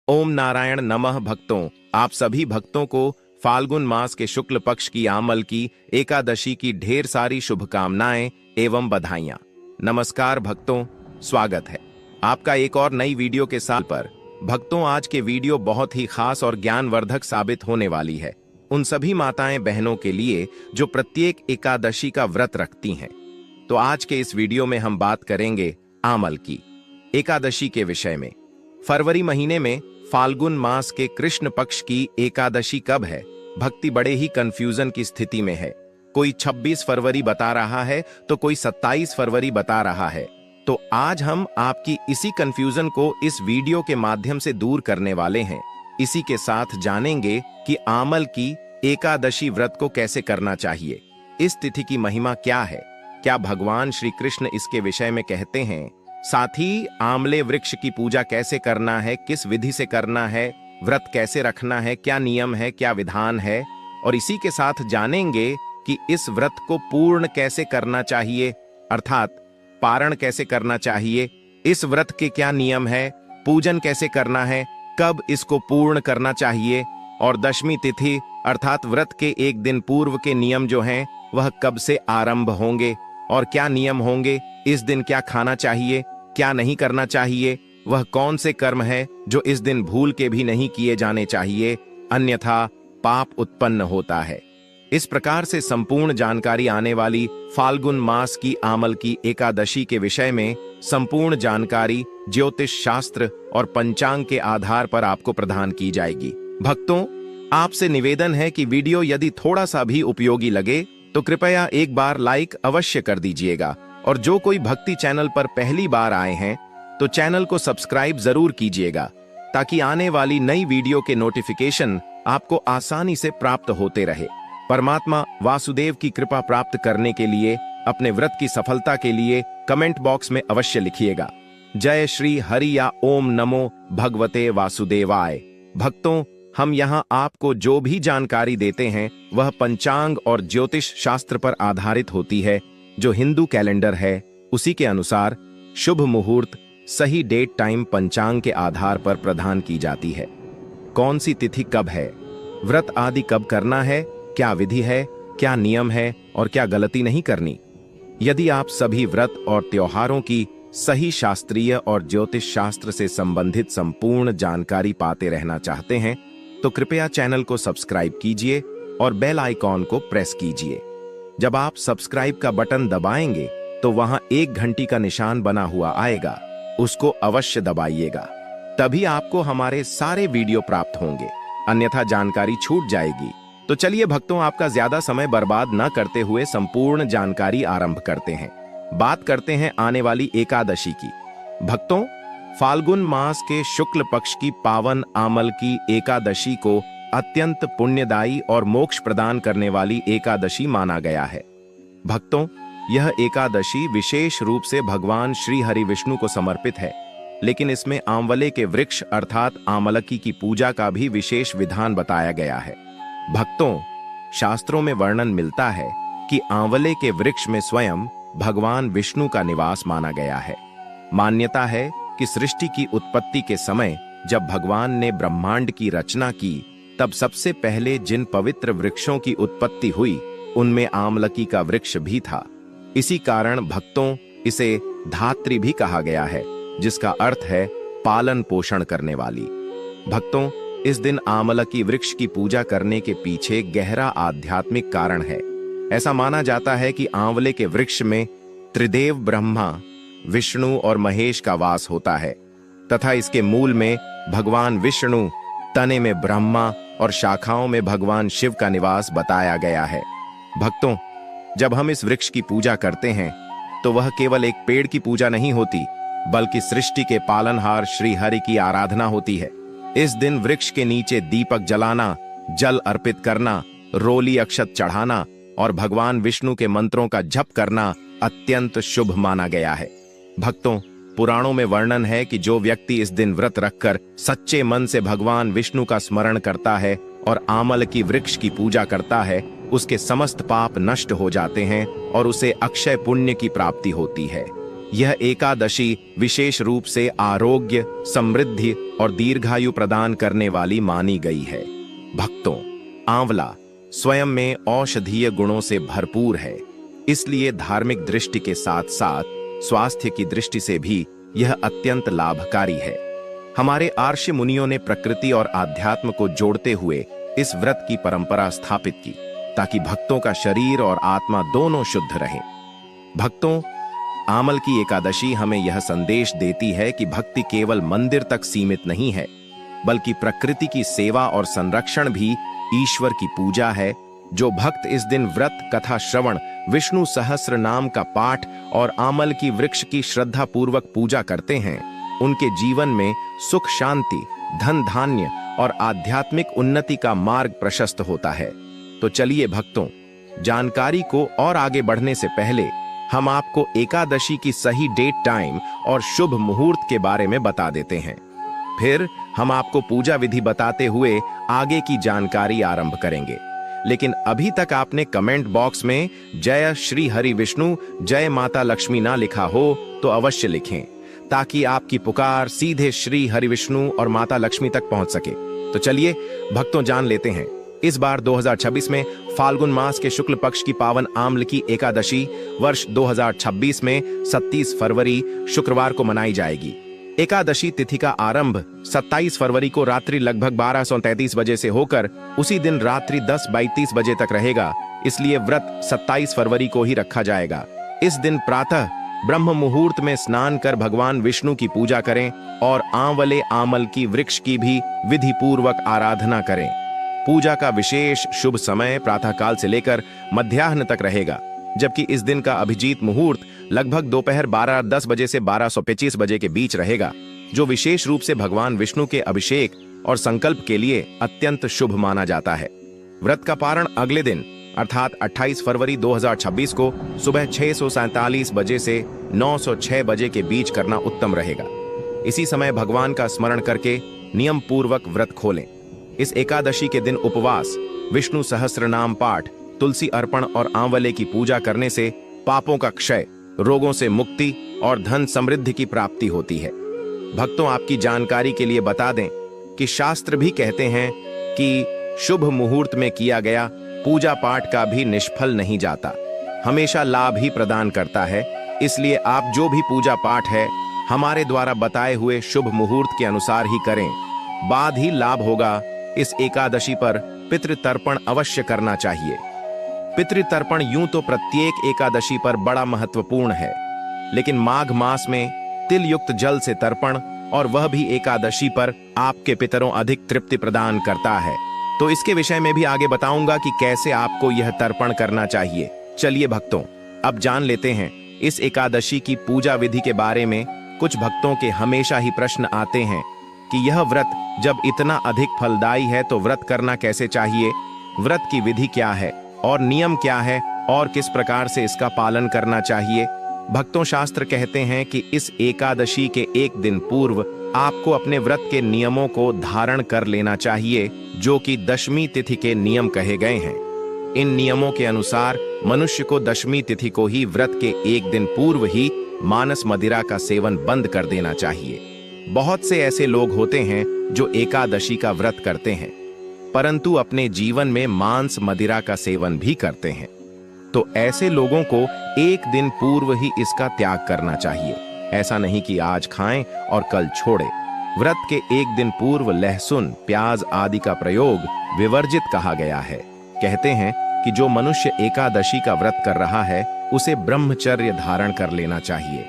ओम नारायण नमः। भक्तों, आप सभी भक्तों को फाल्गुन मास के शुक्ल पक्ष की आमल की एकादशी की ढेर सारी शुभकामनाएं एवं बधाइयां। नमस्कार भक्तों, स्वागत है आपका एक और नई वीडियो के साथ पर। भक्तों, आज के वीडियो बहुत ही खास और ज्ञानवर्धक साबित होने वाली है उन सभी माताएं बहनों के लिए जो प्रत्येक एकादशी का व्रत रखती हैं। तो आज के इस वीडियो में हम बात करेंगे आमल की एकादशी के विषय में। फरवरी महीने में फाल्गुन मास के कृष्ण पक्ष की एकादशी कब है? भक्ति बड़े ही कंफ्यूजन की स्थिति में है। कोई 26 फरवरी बता रहा है तो कोई 27 फरवरी बता रहा है। तो आज हम आपकी इसी कंफ्यूजन को इस वीडियो के माध्यम से दूर करने वाले हैं। इसी के साथ जानेंगे कि आमल की एकादशी व्रत को कैसे करना चाहिए, इस तिथि की महिमा क्या है, क्या भगवान श्री कृष्ण इसके विषय में कहते हैं, साथ ही आंवले वृक्ष की पूजा कैसे करना है, किस विधि से करना है, व्रत कैसे रखना है, क्या नियम है, क्या विधान है, और इसी के साथ जानेंगे कि इस व्रत को पूर्ण कैसे करना चाहिए, अर्थात पारण कैसे करना चाहिए, इस व्रत के क्या नियम है, पूजन कैसे करना है, कब इसको पूर्ण करना चाहिए, और दशमी तिथि अर्थात व्रत के एक दिन पूर्व के नियम जो हैं वह कब से आरंभ होंगे और क्या नियम होंगे, इस दिन क्या खाना चाहिए, क्या नहीं करना चाहिए, वह कौन से कर्म है जो इस दिन भूल के भी नहीं किए जाने चाहिए, अन्यथा पाप उत्पन्न होता है। इस प्रकार से संपूर्ण जानकारी आने वाली फाल्गुन मास की आमल की एकादशी के विषय में संपूर्ण जानकारी ज्योतिष शास्त्र और पंचांग के आधार पर आपको प्रदान की जाएगी। भक्तों, आपसे निवेदन है कि वीडियो यदि थोड़ा सा भी उपयोगी लगे तो कृपया एक बार लाइक अवश्य कर दीजिएगा, और जो कोई भक्ति चैनल पर पहली बार आए हैं तो चैनल को सब्सक्राइब जरूर कीजिएगा, ताकि आने वाली नई वीडियो के नोटिफिकेशन आपको आसानी से प्राप्त होते रहे। परमात्मा वासुदेव की कृपा प्राप्त करने के लिए अपने व्रत की सफलता के लिए कमेंट बॉक्स में अवश्य लिखिएगा, जय श्री हरि या ओम नमो भगवते वासुदेवाय। भक्तों, हम यहाँ आपको जो भी जानकारी देते हैं वह पंचांग और ज्योतिष शास्त्र पर आधारित होती है। जो हिंदू कैलेंडर है उसी के अनुसार शुभ मुहूर्त, सही डेट टाइम पंचांग के आधार पर प्रदान की जाती है। कौन सी तिथि कब है, व्रत आदि कब करना है, क्या विधि है, क्या नियम है और क्या गलती नहीं करनी। यदि आप सभी व्रत और त्योहारों की सही शास्त्रीय और ज्योतिष शास्त्र से संबंधित संपूर्ण जानकारी पाते रहना चाहते हैं तो कृपया चैनल को सब्सक्राइब कीजिए और बेल आइकॉन को प्रेस कीजिए। जब आप सब्सक्राइब का बटन दबाएंगे तो वहां एक घंटी का निशान बना हुआ आएगा, उसको अवश्य दबाइएगा, तभी आपको हमारे सारे वीडियो प्राप्त होंगे, अन्यथा जानकारी छूट जाएगी। तो चलिए भक्तों, आपका ज्यादा समय बर्बाद न करते हुए संपूर्ण जानकारी आरंभ करते हैं। बात करते हैं आने वाली एकादशी की। भक्तों, फाल्गुन मास के शुक्ल पक्ष की पावन आमल की एकादशी को अत्यंत पुण्यदायी और मोक्ष प्रदान करने वाली एकादशी माना गया है। भक्तों, यह एकादशी विशेष रूप से भगवान श्री हरि विष्णु को समर्पित है, लेकिन इसमें आंवले के वृक्ष अर्थात आमलकी की पूजा का भी विशेष विधान बताया गया है। भक्तों, शास्त्रों में वर्णन मिलता है कि आंवले के वृक्ष में स्वयं भगवान विष्णु का निवास माना गया है। मान्यता है कि सृष्टि की उत्पत्ति के समय जब भगवान ने ब्रह्मांड की रचना की तब सबसे पहले जिन पवित्र वृक्षों की उत्पत्ति हुई उनमें आमलकी का वृक्ष भी था। इसी कारण भक्तों इसे धात्री भी कहा गया है, जिसका अर्थ है पालन पोषण करने वाली। भक्तों, इस दिन आमलकी वृक्ष की पूजा करने के पीछे गहरा आध्यात्मिक कारण है। ऐसा माना जाता है कि आंवले के वृक्ष में त्रिदेव ब्रह्मा, विष्णु और महेश का वास होता है तथा इसके मूल में भगवान विष्णु, तने में ब्रह्मा और शाखाओं में भगवान शिव का निवास बताया गया है। भक्तों, जब हम इस वृक्ष की पूजा करते हैं तो वह केवल एक पेड़ की पूजा नहीं होती, बल्कि सृष्टि के पालनहार श्री हरि की आराधना होती है। इस दिन वृक्ष के नीचे दीपक जलाना, जल अर्पित करना, रोली अक्षत चढ़ाना और भगवान विष्णु के मंत्रों का जप करना अत्यंत शुभ माना गया है। भक्तों, पुराणों में वर्णन है कि जो व्यक्ति इस दिन व्रत रखकर सच्चे मन से भगवान विष्णु का स्मरण करता है और आमल की वृक्ष की पूजा करता है, उसके समस्त पाप नष्ट हो जाते हैं और उसे अक्षय पुण्य की प्राप्ति होती है। यह एकादशी विशेष रूप से आरोग्य, समृद्धि और दीर्घायु प्रदान करने वाली मानी गई है। भक्तों, आंवला स्वयं में औषधीय गुणों से भरपूर है, इसलिए धार्मिक दृष्टि के साथ साथ स्वास्थ्य की दृष्टि से भी यह अत्यंत लाभकारी है। हमारे आर्षि मुनियों ने प्रकृति और आध्यात्म को जोड़ते हुए इस व्रत की परंपरा स्थापित की, ताकि भक्तों का शरीर और आत्मा दोनों शुद्ध रहे। भक्तों, आमल की एकादशी हमें यह संदेश देती है कि भक्ति केवल मंदिर तक सीमित नहीं है, बल्कि प्रकृति की सेवा और संरक्षण भी ईश्वर की पूजा है। जो भक्त इस दिन व्रत, कथा श्रवण, विष्णु सहस्र नाम का पाठ और आमल की वृक्ष की श्रद्धा पूर्वक पूजा करते हैं, उनके जीवन में सुख, शांति, धन धान्य और आध्यात्मिक उन्नति का मार्ग प्रशस्त होता है। तो चलिए भक्तों, जानकारी को और आगे बढ़ने से पहले हम आपको एकादशी की सही डेट, टाइम और शुभ मुहूर्त के बारे में बता देते हैं। फिर हम आपको पूजा विधि बताते हुए आगे की जानकारी आरंभ करेंगे। लेकिन अभी तक आपने कमेंट बॉक्स में जय श्री हरि विष्णु, जय माता लक्ष्मी ना लिखा हो तो अवश्य लिखें, ताकि आपकी पुकार सीधे श्री हरि विष्णु और माता लक्ष्मी तक पहुंच सके। तो चलिए भक्तों, जान लेते हैं इस बार 2026 में फाल्गुन मास के शुक्ल पक्ष की पावन आम्ल की एकादशी वर्ष 2026 में 27 फरवरी शुक्रवार को मनाई जाएगी। एकादशी तिथि का आरंभ 27 फरवरी को रात्रि लगभग 12:33 बजे से होकर उसी दिन रात्रि 10:32 बजे तक रहेगा, इसलिए व्रत 27 फरवरी को ही रखा जाएगा। इस दिन प्रातः ब्रह्म मुहूर्त में स्नान कर भगवान विष्णु की पूजा करें और आंवले आमल की वृक्ष की भी विधि पूर्वक आराधना करें। पूजा का विशेष शुभ समय प्रातःकाल से लेकर मध्याह्न तक रहेगा, जबकि इस दिन का अभिजीत मुहूर्त लगभग दोपहर 12:10 बजे से 12:25 बजे के बीच रहेगा, जो विशेष रूप से भगवान विष्णु के अभिषेक और संकल्प के लिए अत्यंत शुभ माना जाता है। व्रत का पारण अगले दिन अर्थात 28 फरवरी 2026 को सुबह 6:47 बजे से 9:06 बजे के बीच करना उत्तम रहेगा। इसी समय भगवान का स्मरण करके नियम पूर्वक व्रत खोलें। इस एकादशी के दिन उपवास, विष्णु सहस्र नाम पाठ, तुलसी अर्पण और आंवले की पूजा करने से पापों का क्षय, रोगों से मुक्ति और धन समृद्धि की प्राप्ति होती है। भक्तों, आपकी जानकारी के लिए बता दें कि शास्त्र भी कहते हैं कि शुभ मुहूर्त में किया गया पूजा पाठ का भी निष्फल नहीं जाता, हमेशा लाभ ही प्रदान करता है। इसलिए आप जो भी पूजा पाठ है हमारे द्वारा बताए हुए शुभ मुहूर्त के अनुसार ही करें, बाद ही लाभ होगा। इस एकादशी पर पितृतर्पण अवश्य करना चाहिए। पितृतर्पण यूं तो प्रत्येक एकादशी पर बड़ा महत्वपूर्ण है, लेकिन माघ मास में तिल युक्त जल से तर्पण, और वह भी एकादशी पर, आपके पितरों अधिक तृप्ति प्रदान करता है। तो इसके विषय में भी आगे बताऊंगा कि कैसे आपको यह तर्पण करना चाहिए। चलिए भक्तों, अब जान लेते हैं इस एकादशी की पूजा विधि के बारे में। कुछ भक्तों के हमेशा ही प्रश्न आते हैं कि यह व्रत जब इतना अधिक फलदायी है तो व्रत करना कैसे चाहिए, व्रत की विधि क्या है और नियम क्या है और किस प्रकार से इसका पालन करना चाहिए। भक्तों, शास्त्र कहते हैं कि इस एकादशी के एक दिन पूर्व आपको अपने व्रत के नियमों को धारण कर लेना चाहिए, जो कि दशमी तिथि के नियम कहे गए हैं। इन नियमों के अनुसार मनुष्य को दशमी तिथि को ही व्रत के एक दिन पूर्व ही मांस मदिरा का सेवन बंद कर देना चाहिए। बहुत से ऐसे लोग होते हैं जो एकादशी का व्रत करते हैं, परंतु अपने जीवन में मांस मदिरा का सेवन भी करते हैं। तो ऐसे लोगों को एक दिन पूर्व ही इसका त्याग करना चाहिए। ऐसा नहीं कि आज खाएं और कल छोड़ें। व्रत के एक दिन पूर्व लहसुन, प्याज आदि का प्रयोग विवर्जित कहा गया है। कहते हैं कि जो मनुष्य एकादशी का व्रत कर रहा है उसे ब्रह्मचर्य धारण कर लेना चाहिए,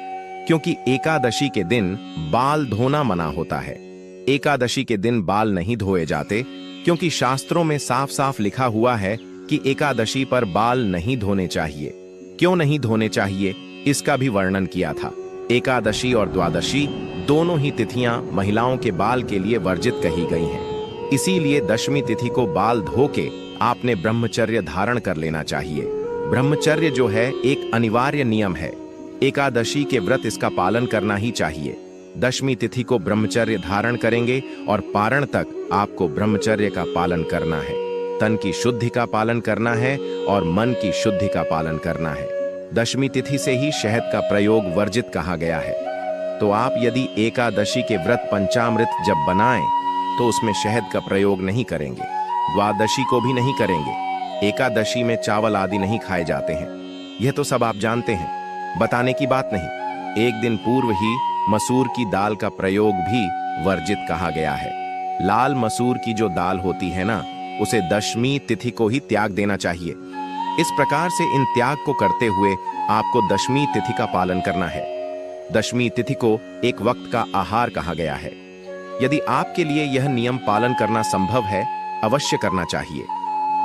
क्योंकि एकादशी के दिन बाल धोना मना होता है। एकादशी के दिन बाल नहीं धोए जाते, क्योंकि शास्त्रों में साफ साफ लिखा हुआ है कि एकादशी पर बाल नहीं धोने चाहिए। क्यों नहीं धोने चाहिए, इसका भी वर्णन किया था। एकादशी और द्वादशी दोनों ही तिथियां महिलाओं के बाल के लिए वर्जित कही गई हैं। इसीलिए दशमी तिथि को बाल धो के आपने ब्रह्मचर्य धारण कर लेना चाहिए। ब्रह्मचर्य जो है एक अनिवार्य नियम है। एकादशी के व्रत इसका पालन करना ही चाहिए। दशमी तिथि को ब्रह्मचर्य धारण करेंगे और पारण तक आपको ब्रह्मचर्य का पालन करना है। तन की शुद्धि का पालन करना है और मन की शुद्धि का पालन करना है। दशमी तिथि से ही शहद का प्रयोग वर्जित कहा गया है। तो आप यदि एकादशी के व्रत पंचामृत जब बनाएं तो उसमें शहद का प्रयोग नहीं करेंगे, द्वादशी को भी नहीं करेंगे। एकादशी में चावल आदि नहीं खाए जाते हैं, यह तो सब आप जानते हैं, बताने की बात नहीं। एक दिन पूर्व ही मसूर की दाल का प्रयोग भी वर्जित कहा गया है। लाल मसूर की जो दाल होती है ना, उसे दशमी तिथि को ही त्याग देना चाहिए। इस प्रकार से इन त्याग को करते हुए आपको दशमी तिथि का पालन करना है। दशमी तिथि को एक वक्त का आहार कहा गया है। यदि आपके लिए यह नियम पालन करना संभव है, अवश्य करना चाहिए।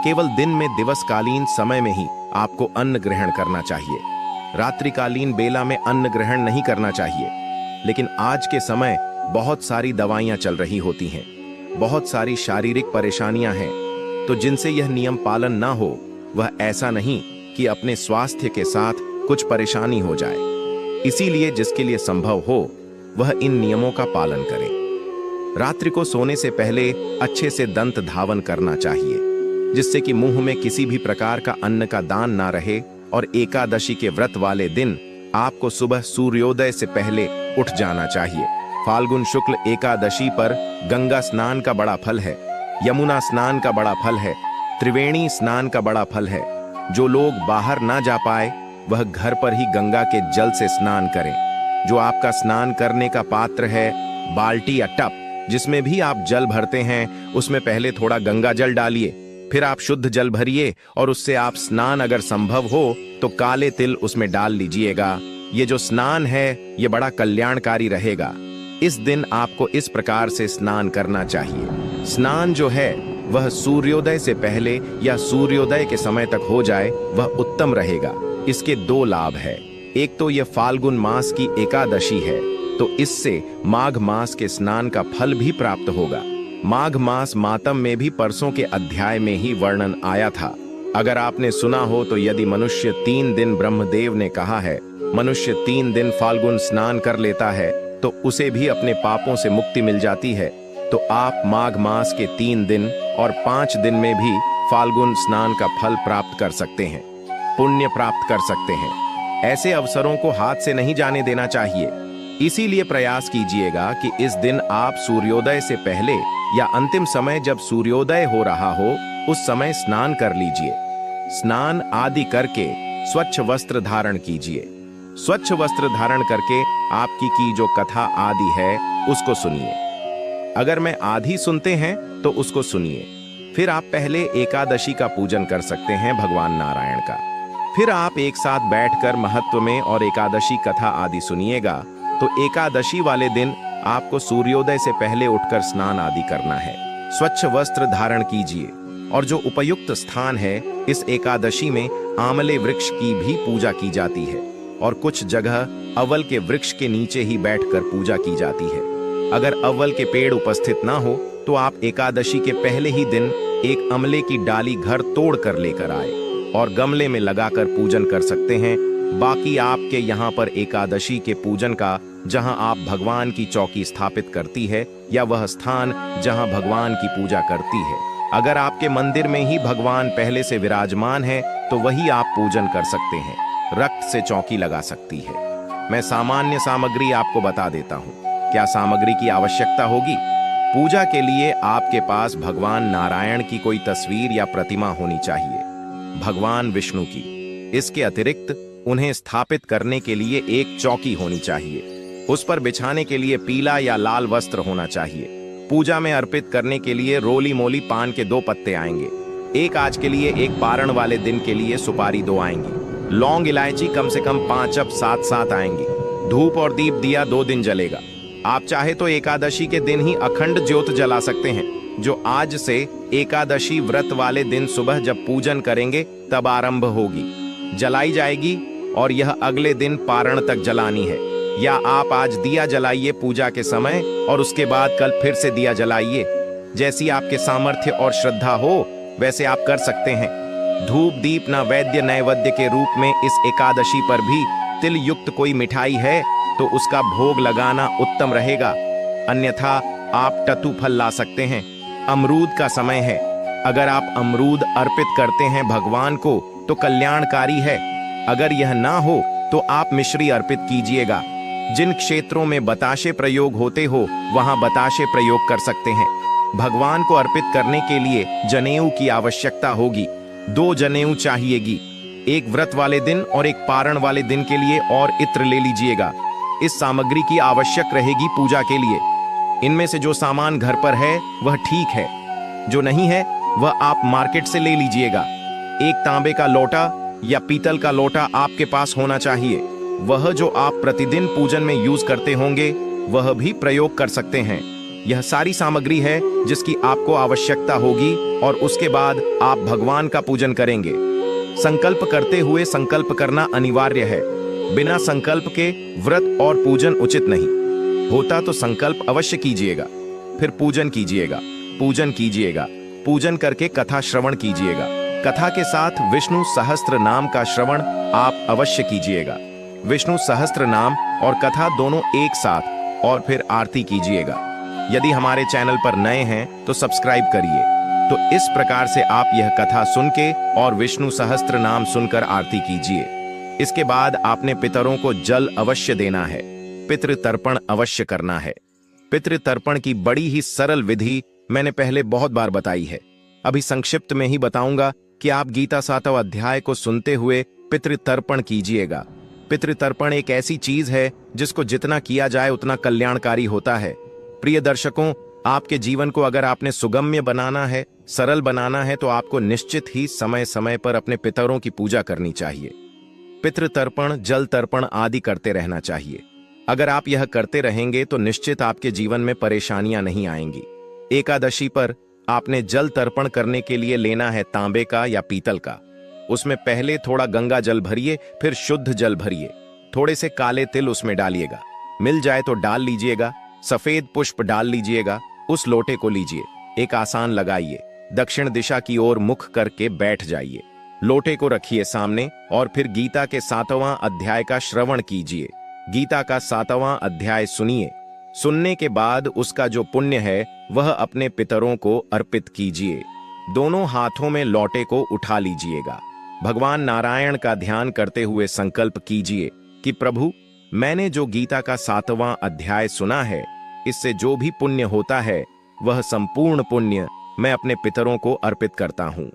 केवल दिन में दिवसकालीन समय में ही आपको अन्न ग्रहण करना चाहिए। रात्रिकालीन बेला में अन्न ग्रहण नहीं करना चाहिए। लेकिन आज के समय बहुत सारी दवाइयां चल रही होती हैं, बहुत सारी शारीरिक परेशानियां हैं, तो जिनसे यह नियम पालन ना हो, वह ऐसा नहीं कि अपने स्वास्थ्य के साथ कुछ परेशानी हो जाए। इसीलिए जिसके लिए संभव हो वह इन नियमों का पालन करे। रात्रि को सोने से पहले अच्छे से दंत धावन करना चाहिए, जिससे कि मुंह में किसी भी प्रकार का अन्न का दान ना रहे। और एकादशी के व्रत वाले दिन आपको सुबह सूर्योदय से पहले उठ जाना चाहिए। फाल्गुन शुक्ल एकादशी पर गंगा स्नान का बड़ा फल है, यमुना स्नान का बड़ा फल है, त्रिवेणी स्नान का बड़ा फल है। जो लोग बाहर ना जा पाए वह घर पर ही गंगा के जल से स्नान करें। जो आपका स्नान करने का पात्र है, बाल्टी या टप, जिसमें भी आप जल भरते हैं, उसमें पहले थोड़ा गंगा जल डालिए, फिर आप शुद्ध जल भरिए और उससे आप स्नान अगर संभव हो तो काले तिल उसमें डाल लीजिएगा। ये जो स्नान है ये बड़ा कल्याणकारी रहेगा। इस दिन आपको इस प्रकार से स्नान करना चाहिए। स्नान जो है वह सूर्योदय से पहले या सूर्योदय के समय तक हो जाए, वह उत्तम रहेगा। इसके दो लाभ है। एक तो यह फाल्गुन मास की एकादशी है, तो इससे माघ मास के स्नान का फल भी प्राप्त होगा। माघ मास मातम में भी परसों के अध्याय में ही वर्णन आया था। अगर आपने सुना हो तो यदि मनुष्य 3 दिन, ब्रह्मदेव ने कहा है, मनुष्य 3 दिन फाल्गुन स्नान कर लेता है तो उसे भी अपने पापों से मुक्ति मिल जाती है। तो आप माघ मास के 3 दिन और 5 दिन में भी फाल्गुन स्नान का फल प्राप्त कर सकते हैं, पुण्य प्राप्त कर सकते हैं। ऐसे अवसरों को हाथ से नहीं जाने देना चाहिए। इसीलिए प्रयास कीजिएगा कि इस दिन आप सूर्योदय से पहले या अंतिम समय जब सूर्योदय हो रहा हो उस समय स्नान कर लीजिए। स्नान आदि करके स्वच्छ वस्त्र धारण कीजिए। स्वच्छ वस्त्र धारण करके आपकी की जो कथा आदि है उसको सुनिए। अगर मैं आधी सुनते हैं तो उसको सुनिए। फिर आप पहले एकादशी का पूजन कर सकते हैं, भगवान नारायण का। फिर आप एक साथ बैठकर महत्व में और एकादशी कथा आदि सुनिएगा। तो एकादशी वाले दिन आपको सूर्योदय से पहले उठकर स्नान आदि करना है। स्वच्छ वस्त्र धारण कीजिए। और जो उपयुक्त स्थान है, इस एकादशी में आंवले वृक्ष की भी पूजा की जाती है और कुछ जगह अवल के वृक्ष के नीचे ही बैठकर पूजा की जाती है। अगर अवल के पेड़ उपस्थित ना हो तो आप एकादशी के पहले ही दिन एक अमले की डाली घर तोड़ कर लेकर आए और गमले में लगाकर पूजन कर सकते हैं। बाकी आपके यहाँ पर एकादशी के पूजन का जहाँ आप भगवान की चौकी स्थापित करती है या वह स्थान जहाँ भगवान की पूजा करती है, अगर आपके मंदिर में ही भगवान पहले से विराजमान है तो वही आप पूजन कर सकते हैं। रक्त से चौकी लगा सकती है। मैं सामान्य सामग्री आपको बता देता हूँ। क्या सामग्री की आवश्यकता होगी? पूजा के लिए आपके पास भगवान नारायण की कोई तस्वीर या प्रतिमा होनी चाहिए, भगवान विष्णु की। इसके अतिरिक्त उन्हें स्थापित करने के लिए एक चौकी होनी चाहिए। उस पर बिछाने के लिए पीला या लाल वस्त्र होना चाहिए। पूजा में अर्पित करने के लिए रोली मोली पान के 2 पत्ते आएंगे। एक आज के लिए, एक पारण वाले दिन के लिए सुपारी 2 आएंगी। लौंग इलायची कम से कम 5 अब साथ आएंगी। धूप और दीप दिया 2 दिन जलेगा। आप चाहे तो एकादशी के दिन ही अखंड ज्योत जला सकते हैं, जो आज से एकादशी व्रत वाले दिन सुबह जब पूजन करेंगे तब आरंभ होगी, जलाई जाएगी और यह अगले दिन पारण तक जलानी है। या आप आज दिया जलाइए पूजा के समय और उसके बाद कल फिर से दिया जलाइए। जैसी आपके सामर्थ्य और श्रद्धा हो वैसे आप कर सकते हैं। धूप दीप न वैद्य नैवेद्य के रूप में इस एकादशी पर भी तिल युक्त कोई मिठाई है तो उसका भोग लगाना उत्तम रहेगा। अन्यथा आप टतु फल ला सकते हैं। अमरूद का समय है। अगर आप अमरूद अर्पित करते हैं भगवान को तो कल्याणकारी है। अगर यह ना हो तो आप मिश्री अर्पित कीजिएगा। जिन क्षेत्रों में बताशे प्रयोग होते हो वहां बताशे प्रयोग कर सकते हैं। भगवान को अर्पित करने के लिए जनेऊ की आवश्यकता होगी। 2 जनेऊ चाहिएगी, एक व्रत वाले दिन और एक पारण वाले दिन के लिए, और इत्र ले लीजिएगा। इस सामग्री की आवश्यक रहेगी पूजा के लिए। इनमें से जो सामान घर पर है वह ठीक है, जो नहीं है वह आप मार्केट से ले लीजिएगा। एक तांबे का लोटा या पीतल का लोटा आपके पास होना चाहिए। वह जो आप प्रतिदिन पूजन में यूज करते होंगे वह भी प्रयोग कर सकते हैं। यह सारी सामग्री है जिसकी आपको आवश्यकता होगी, और उसके बाद आप भगवान का पूजन करेंगे। संकल्प करते हुए संकल्प करना अनिवार्य है। बिना संकल्प के व्रत और पूजन उचित नहीं होता। तो संकल्प अवश्य कीजिएगा, फिर पूजन कीजिएगा। पूजन कीजिएगा, पूजन करके कथा श्रवण कीजिएगा। कथा के साथ विष्णु सहस्त्र नाम का श्रवण आप अवश्य कीजिएगा। विष्णु सहस्त्र नाम और कथा दोनों एक साथ, और फिर आरती कीजिएगा। यदि हमारे चैनल पर नए हैं तो सब्सक्राइब करिए। तो इस प्रकार से आप यह कथा सुन के और विष्णु सहस्त्र नाम सुनकर आरती कीजिए। इसके बाद आपने पितरों को जल अवश्य देना है, पितृ तर्पण अवश्य करना है। पितृ तर्पण की बड़ी ही सरल विधि मैंने पहले बहुत बार बताई है। अभी संक्षिप्त में ही बताऊंगा कि आप गीता 7वां अध्याय को सुनते हुए पितृ तर्पण कीजिएगा। पितृ तर्पण एक ऐसी चीज है जिसको जितना किया जाए उतना कल्याणकारी होता है। प्रिय दर्शकों, आपके जीवन को अगर आपने सुगम्य बनाना है, सरल बनाना है, तो आपको निश्चित ही समय समय पर अपने पितरों की पूजा करनी चाहिए। पितृ तर्पण, जल तर्पण आदि करते रहना चाहिए। अगर आप यह करते रहेंगे तो निश्चित आपके जीवन में परेशानियां नहीं आएंगी। एकादशी पर आपने जल तर्पण करने के लिए लेना है तांबे का या पीतल का। उसमें पहले थोड़ा गंगा जल भरिए, फिर शुद्ध जल भरिए। थोड़े से काले तिल उसमें डालिएगा, मिल जाए तो डाल लीजिएगा। सफेद पुष्प डाल लीजिएगा। उस लोटे को लीजिए, एक आसान लगाइए, दक्षिण दिशा की ओर मुख करके बैठ जाइए। लोटे को रखिए सामने, और फिर गीता के 7वां अध्याय का श्रवण कीजिए। गीता का 7वां अध्याय सुनिए। सुनने के बाद उसका जो पुण्य है वह अपने पितरों को अर्पित कीजिए। दोनों हाथों में लोटे को उठा लीजिएगा। भगवान नारायण का ध्यान करते हुए संकल्प कीजिए कि प्रभु, मैंने जो गीता का 7वां अध्याय सुना है, इससे जो भी पुण्य होता है वह संपूर्ण पुण्य मैं अपने पितरों को अर्पित करता हूँ।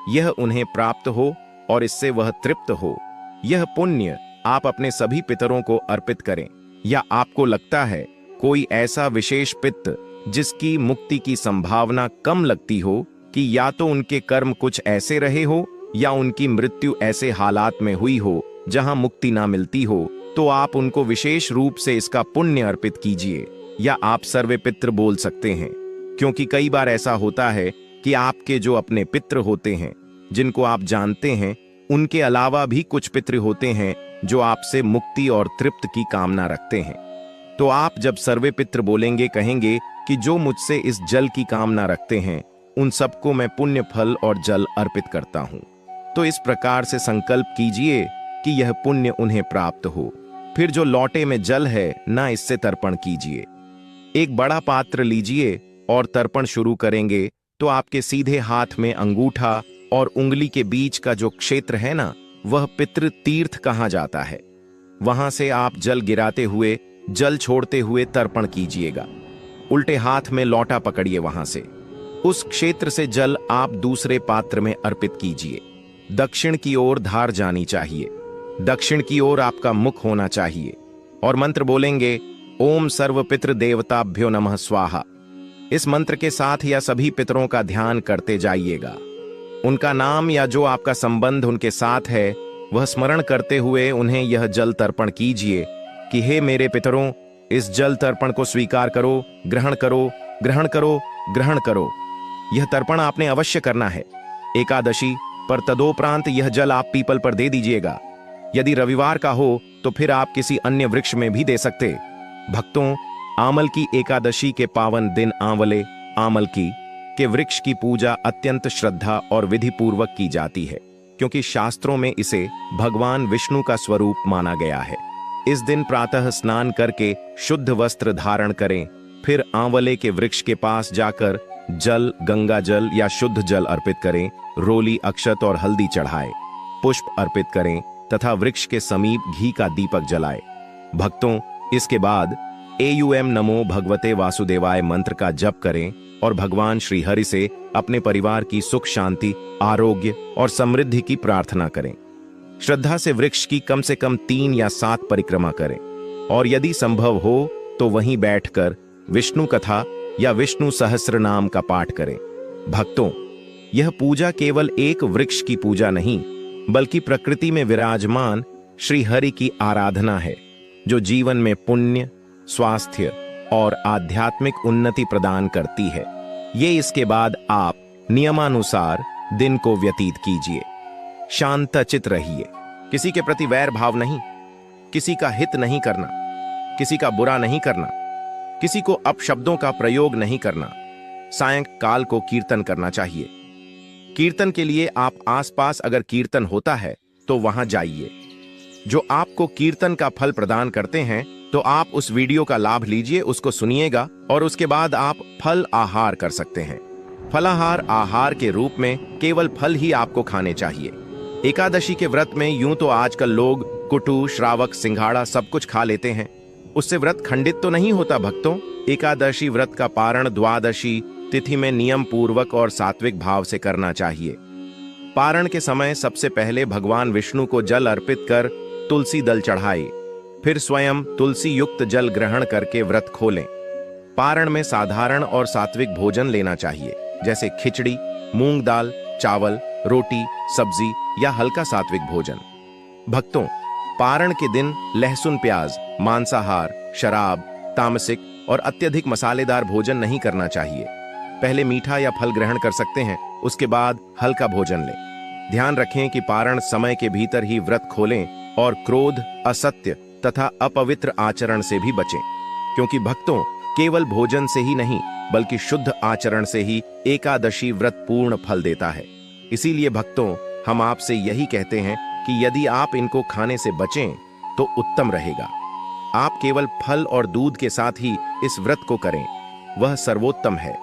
यह उन्हें प्राप्त हो और इससे वह तृप्त हो। यह पुण्य आप अपने सभी पितरों को अर्पित करें। या आपको लगता है कोई ऐसा विशेष पित्र जिसकी मुक्ति की संभावना कम लगती हो, कि या तो उनके कर्म कुछ ऐसे रहे हो या उनकी मृत्यु ऐसे हालात में हुई हो जहां मुक्ति ना मिलती हो, तो आप उनको विशेष रूप से इसका पुण्य अर्पित कीजिए। या आप सर्वे पितृ बोल सकते हैं, क्योंकि कई बार ऐसा होता है कि आपके जो अपने पितृ होते हैं, जिनको आप जानते हैं, उनके अलावा भी कुछ पितृ होते हैं जो आपसे मुक्ति और तृप्त की कामना रखते हैं। तो आप जब सर्वे पितृ बोलेंगे, कहेंगे कि जो मुझसे इस जल की कामना रखते हैं उन सबको मैं पुण्य फल और जल अर्पित करता हूं। तो इस प्रकार से संकल्प कीजिए कि यह पुण्य उन्हें प्राप्त हो। फिर जो लोटे में जल है ना, इससे तर्पण कीजिए। एक बड़ा पात्र लीजिए और तर्पण शुरू करेंगे तो आपके सीधे हाथ में अंगूठा और उंगली के बीच का जो क्षेत्र है ना, वह पितृ तीर्थ कहा जाता है। वहां से आप जल गिराते हुए, जल छोड़ते हुए तर्पण कीजिएगा। उल्टे हाथ में लोटा पकड़िए। वहां से उस क्षेत्र से जल आप दूसरे पात्र में अर्पित कीजिए। दक्षिण की ओर धार जानी चाहिए। दक्षिण की ओर आपका मुख होना चाहिए और मंत्र बोलेंगे, ओम सर्व पितृ देवताभ्यो नमः स्वाहा। इस मंत्र के साथ या सभी पितरों का ध्यान करते जाइएगा। उनका नाम या जो आपका संबंध उनके साथ है वह स्मरण करते हुए उन्हें यह जल तर्पण कीजिए कि हे मेरे पितरों, इस जल तर्पण को स्वीकार करो, ग्रहण करो, ग्रहण करो, ग्रहण करो। यह तर्पण आपने अवश्य करना है एकादशी पर। तदोपरांत यह जल आप पीपल पर दे दीजिएगा। यदि रविवार का हो तो फिर आप किसी अन्य वृक्ष में भी दे सकते। भक्तों, आमल की एकादशी के पावन दिन आंवले, आमल की के वृक्ष की पूजा अत्यंत श्रद्धा और विधि पूर्वक की जाती है, क्योंकि शास्त्रों में इसे भगवान विष्णु का स्वरूप माना गया है। इस दिन प्रातः स्नान करके शुद्ध वस्त्र धारण करें, फिर आंवले के वृक्ष के पास जाकर जल, गंगा जल या शुद्ध जल अर्पित करें। रोली, अक्षत और हल्दी चढ़ाएं, पुष्प अर्पित करें, तथा वृक्ष के समीप घी का दीपक जलाए। भक्तों, इसके बाद एयूएम नमो भगवते वासुदेवाय मंत्र का जप करें और भगवान श्री हरि से अपने परिवार की सुख शांति, आरोग्य और समृद्धि की प्रार्थना करें। श्रद्धा से वृक्ष की कम से कम 3 या 7 परिक्रमा करें और यदि संभव हो तो वहीं बैठकर विष्णु कथा या विष्णु सहस्त्र नाम का पाठ करें। भक्तों, यह पूजा केवल एक वृक्ष की पूजा नहीं, बल्कि प्रकृति में विराजमान श्री हरि की आराधना है, जो जीवन में पुण्य, स्वास्थ्य और आध्यात्मिक उन्नति प्रदान करती है। ये इसके बाद आप नियमानुसार दिन को व्यतीत कीजिए। शांतचित रहिए, किसी के प्रति वैर भाव नहीं, किसी का हित नहीं करना, किसी का बुरा नहीं करना, किसी को अपशब्दों का प्रयोग नहीं करना। सायंकाल को कीर्तन करना चाहिए। कीर्तन के लिए आप आसपास अगर कीर्तन होता है तो वहां जाइए। जो आपको कीर्तन का फल प्रदान करते हैं, तो आप उस वीडियो का लाभ लीजिए, उसको सुनिएगा और उसके बाद आप फल आहार कर सकते हैं। फलाहार आहार के रूप में केवल फल ही आपको खाने चाहिए। एकादशी के व्रत में यूं तो आजकल लोग कुटू, श्रावक, सिंघाड़ा सब कुछ खा लेते हैं, उससे व्रत खंडित तो नहीं होता। भक्तों, एकादशी व्रत का पारण द्वादशी तिथि में नियम पूर्वक और सात्विक भाव से करना चाहिए। पारण के समय सबसे पहले भगवान विष्णु को जल अर्पित कर तुलसी दल चढ़ाए, फिर स्वयं तुलसी युक्त जल ग्रहण करके व्रत खोलें। पारण में साधारण और सात्विक भोजन लेना चाहिए, जैसे खिचड़ी, मूंग दाल, चावल, रोटी, सब्जी या हल्का सात्विक भोजन। भक्तों, पारण के दिन लहसुन, प्याज, मांसाहार, शराब, तामसिक और अत्यधिक मसालेदार भोजन नहीं करना चाहिए। पहले मीठा या फल ग्रहण कर सकते हैं, उसके बाद हल्का भोजन लें। ध्यान रखें कि पारण समय के भीतर ही व्रत खोलें और क्रोध, असत्य तथा अपवित्र आचरण से भी बचें, क्योंकि भक्तों, केवल भोजन से ही नहीं बल्कि शुद्ध आचरण से ही एकादशी व्रत पूर्ण फल देता है। इसीलिए भक्तों, हम आपसे यही कहते हैं कि यदि आप इनको खाने से बचें तो उत्तम रहेगा। आप केवल फल और दूध के साथ ही इस व्रत को करें, वह सर्वोत्तम है।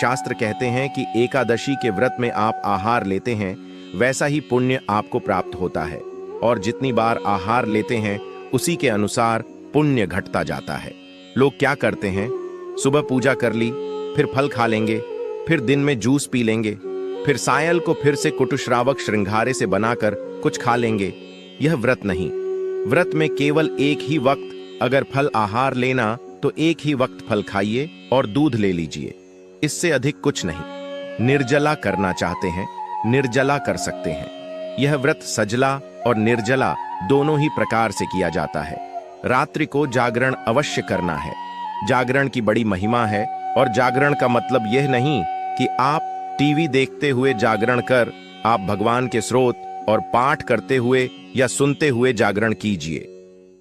शास्त्र कहते हैं कि एकादशी के व्रत में आप आहार लेते हैं, वैसा ही पुण्य आपको प्राप्त होता है, और जितनी बार आहार लेते हैं उसी के अनुसार पुण्य घटता जाता है। लोग क्या करते हैं, सुबह पूजा कर ली, फिर फल खा लेंगे, फिर दिन में जूस पी लेंगे, फिर सायं को फिर से कुटुश्रावक श्रृंगारे से बनाकर कुछ खा लेंगे। यह व्रत नहीं। व्रत में केवल एक ही वक्त अगर फल आहार लेना तो एक ही वक्त फल खाइए और दूध ले लीजिए, इससे अधिक कुछ नहीं। निर्जला करना चाहते हैं, निर्जला कर सकते हैं। यह व्रत सजला और निर्जला दोनों ही प्रकार से किया जाता है। रात्रि को जागरण अवश्य करना है। जागरण की बड़ी महिमा है, और जागरण का मतलब यह नहीं कि आप टीवी देखते हुए जागरण कर, आप भगवान के स्रोत और पाठ करते हुए या सुनते हुए जागरण कीजिए।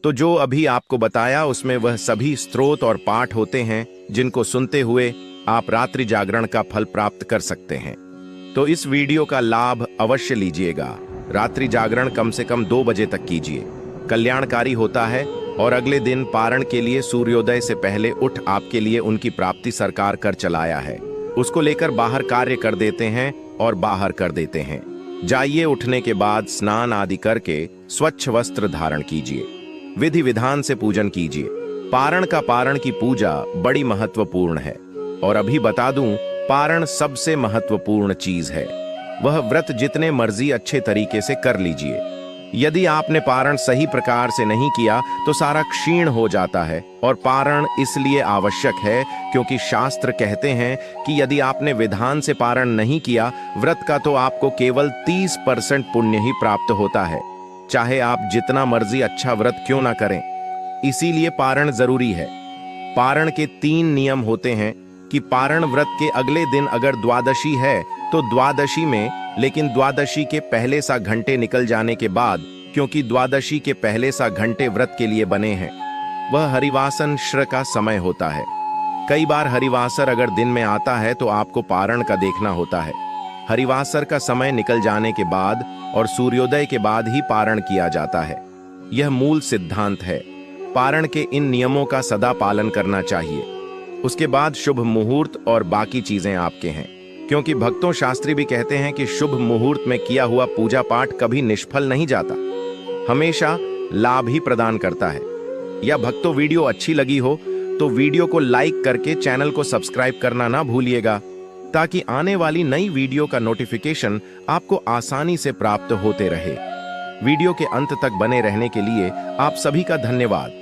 तो जो अभी आपको बताया उसमें वह सभी स्रोत और पाठ होते हैं जिनको सुनते हुए आप रात्रि जागरण का फल प्राप्त कर सकते हैं। तो इस वीडियो का लाभ अवश्य लीजिएगा। रात्रि जागरण कम से कम 2 बजे तक कीजिए, कल्याणकारी होता है। और अगले दिन पारण के लिए सूर्योदय से पहले उठ आपके लिए उनकी प्राप्ति सरकार कर चलाया है, उसको लेकर बाहर कार्य कर देते हैं और बाहर कर देते हैं। जाइए, उठने के बाद स्नान आदि करके स्वच्छ वस्त्र धारण कीजिए, विधि विधान से पूजन कीजिए। पारण की पूजा बड़ी महत्वपूर्ण है, और अभी बता दूं, पारण सबसे महत्वपूर्ण चीज है। वह व्रत जितने मर्जी अच्छे तरीके से कर लीजिए। यदि आपने पारण सही प्रकार से नहीं किया तो सारा क्षीण हो जाता है, और पारण इसलिए आवश्यक है क्योंकि शास्त्र कहते हैं कि यदि आपने विधान से पारण नहीं किया व्रत का, तो आपको केवल 30% पुण्य ही प्राप्त होता है, चाहे आप जितना मर्जी अच्छा व्रत क्यों ना करें। इसीलिए पारण जरूरी है। पारण के 3 नियम होते हैं कि पारण व्रत के अगले दिन अगर द्वादशी है तो द्वादशी में, लेकिन द्वादशी के पहले सा घंटे निकल जाने के बाद, क्योंकि द्वादशी के पहले सा घंटे व्रत के लिए बने हैं। वह हरिवासन श्र का समय होता है। कई बार हरिवासर अगर दिन में आता है तो आपको पारण का देखना होता है। हरिवासर का समय निकल जाने के बाद और सूर्योदय के बाद ही पारण किया जाता है। यह मूल सिद्धांत है। पारण के इन नियमों का सदा पालन करना चाहिए। उसके बाद शुभ मुहूर्त और बाकी चीजें आपके हैं, क्योंकि भक्तों, शास्त्री भी कहते हैं कि शुभ मुहूर्त में किया हुआ पूजा पाठ कभी निष्फल नहीं जाता। हमेशा लाभ ही प्रदान करता है। या भक्तों, वीडियो अच्छी लगी हो तो वीडियो को लाइक करके चैनल को सब्सक्राइब करना ना भूलिएगा, ताकि आने वाली नई वीडियो का नोटिफिकेशन आपको आसानी से प्राप्त होते रहे। वीडियो के अंत तक बने रहने के लिए आप सभी का धन्यवाद।